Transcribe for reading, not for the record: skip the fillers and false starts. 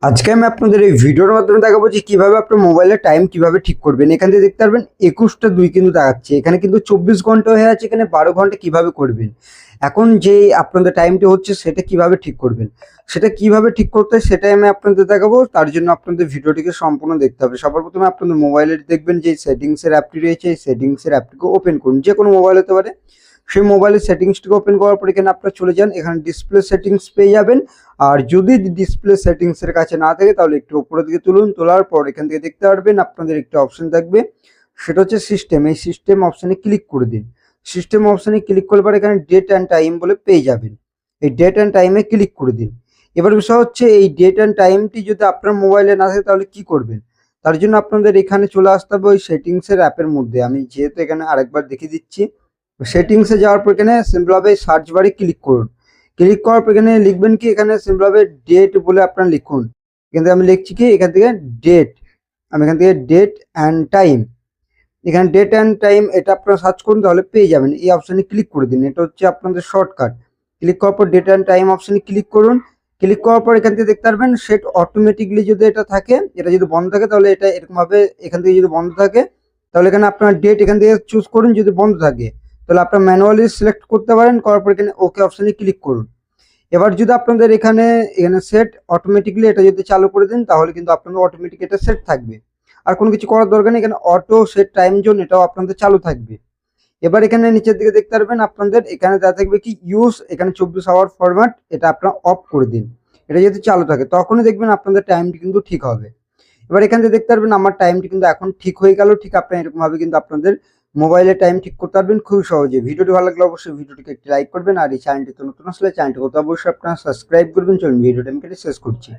আজকে আমি আপনাদের এই ভিডিওর মাধ্যমে দেখাবো যে কিভাবে আপনার মোবাইলের টাইম কিভাবে ঠিক করবেন। এখান থেকে দেখতে পারবেন 21টা 2 কিন্তু দেখাচ্ছে, এখানে কিন্তু 24 ঘন্টা হয়ে আছে, এখানে 12 ঘন্টা কিভাবে করবেন। এখন যে আপনাদের টাইমটি হচ্ছে সেটা কিভাবে ঠিক করবেন, সেটা কিভাবে ঠিক করতে হয় সেটাই আমি আপনাদের দেখাবো। তার জন্য আপনাদের ভিডিওটিকে সম্পূর্ণ দেখতে হবে। সবার প্রথমে আপনাদের মোবাইলের দেখবেন যে সেটিংসের অ্যাপটি রয়েছে, এই সেটিংসের অ্যাপটিকে ওপেন করুন, যে কোনো মোবাইল হতে পারে। সেই মোবাইলের সেটিংসটিকে ওপেন করার পর এখানে আপনারা চলে যান, এখানে ডিসপ্লে সেটিংস পেয়ে যাবেন। আর যদি ডিসপ্লে সেটিংসের কাছে না থাকে তাহলে একটু উপরের দিকে তুলুন, তোলার পর এখান থেকে দেখতে পারবেন আপনাদের একটি অপশন থাকবে, সেটা হচ্ছে সিস্টেম। এই সিস্টেম অপশানে ক্লিক করে দিন। সিস্টেম অপশানে ক্লিক করলে পর এখানে ডেট অ্যান্ড টাইম বলে পেয়ে যাবেন, এই ডেট অ্যান্ড টাইমে ক্লিক করে দিন। এবার বিষয় হচ্ছে এই ডেট অ্যান্ড টাইমটি যদি আপনার মোবাইলে না থাকে তাহলে কি করবেন। তার জন্য আপনাদের এখানে চলে আসতে হবে ওই সেটিংসের অ্যাপের মধ্যে। আমি যেহেতু এখানে আরেকবার দেখিয়ে দিচ্ছি, সেটিংসে যাওয়ার পর এখানে সিম্পলভাবে সার্চ বারে ক্লিক করুন। ক্লিক করার পর এখানে লিখবেন কি, এখানে সিম্পলভাবে ডেট বলে আপনারা লিখুন। এখান থেকে আমি লিখছি কি, এখান থেকে ডেট, আমি এখান থেকে ডেট অ্যান্ড টাইম, এখানে ডেট অ্যান্ড টাইম এটা আপনারা সার্চ করুন তাহলে পেয়ে যাবেন। এই অপশানে ক্লিক করে দিন, এটা হচ্ছে আপনাদের শর্টকাট। ক্লিক করার পর ডেট অ্যান্ড টাইম অপশানে ক্লিক করুন। ক্লিক করার পর এখান থেকে দেখতে পারবেন সেট অটোমেটিকলি যদি এটা থাকে, এটা যদি বন্ধ থাকে তাহলে এটা এরকমভাবে, এখান থেকে যদি বন্ধ থাকে তাহলে এখানে আপনার ডেট এখান থেকে চুজ করুন, যদি বন্ধ থাকে তাহলে আপনার ম্যানুয়ালি সিলেক্ট করতে পারেন। করার পর এখানে ওকে অপশানে ক্লিক করুন। এবার যদি আপনাদের এখানে এখানে সেট অটোমেটিকলি এটা যদি চালু করে দিন তাহলে কিন্তু আপনাদের অটোমেটিক এটা সেট থাকবে, আর কোনো কিছু করার দরকার নেই। এখানে অটো সেট টাইম জোন এটাও আপনাদের চালু থাকবে। এবার এখানে নিচের দিকে দেখতে পারবেন আপনাদের এখানে দেওয়া থাকবে কি ইউজ, এখানে 24 আওয়ার ফরম্যাট, এটা আপনারা অফ করে দিন। এটা যদি চালু থাকে তখনই দেখবেন আপনাদের টাইমটি কিন্তু ঠিক হবে। এবার এখান থেকে দেখতে পারবেন আমার টাইমটি কিন্তু এখন ঠিক হয়ে গেল। ঠিক আপনারা এরকমভাবে কিন্তু আপনাদের মোবাইলে টাইম ঠিক করতে পারবেন খুব সহজে। ভিডিওটি ভালো লাগলে অবশ্যই ভিডিওটিকে একটি লাইক করবেন, আর এই চ্যানেলটিতে নতুন আসলে চ্যানেলটিকে অবশ্যই আপনারা সাবস্ক্রাইব করবেন। চলুন ভিডিওটা আমি শেষ করছি।